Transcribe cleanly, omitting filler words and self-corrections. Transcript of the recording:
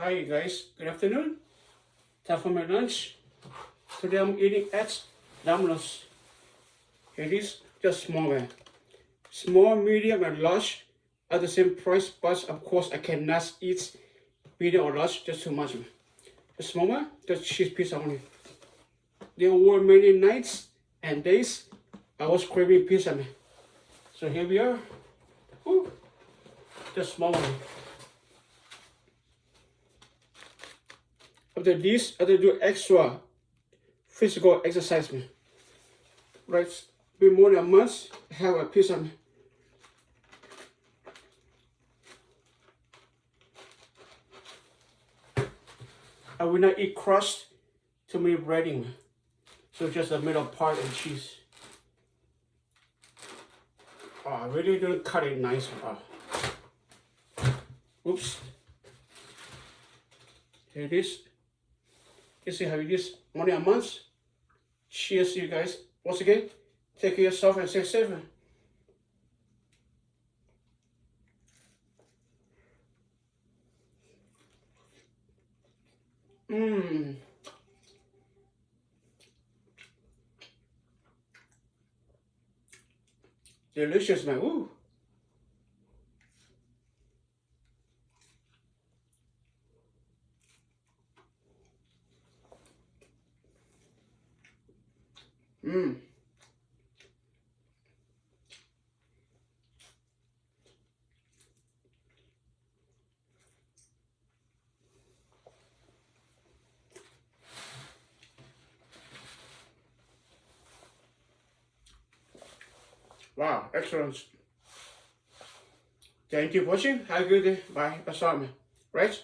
Hi guys, good afternoon. Time for my lunch. Today I'm eating at Domino's. It is just small one. Small, medium, and large are the same price, but of course I cannot eat medium or large, just too much. The small one, just cheese pizza only. There were many nights and days I was craving pizza. So here we are. Woo. Just small one. After this, I have to do extra physical exercise. Right, been more than a month, I have a pizza. I will not eat crust, too many breading. So just the middle part and cheese. Oh, I really didn't cut it nice. Oops. Here it is. You see how it is? Only a month. Cheers, you guys. Once again, take care of yourself and stay safe. Mmm. Delicious, man. Ooh. Mmm. Wow, excellent. Thank you for watching. Have a good day. Bye. Bye, Right?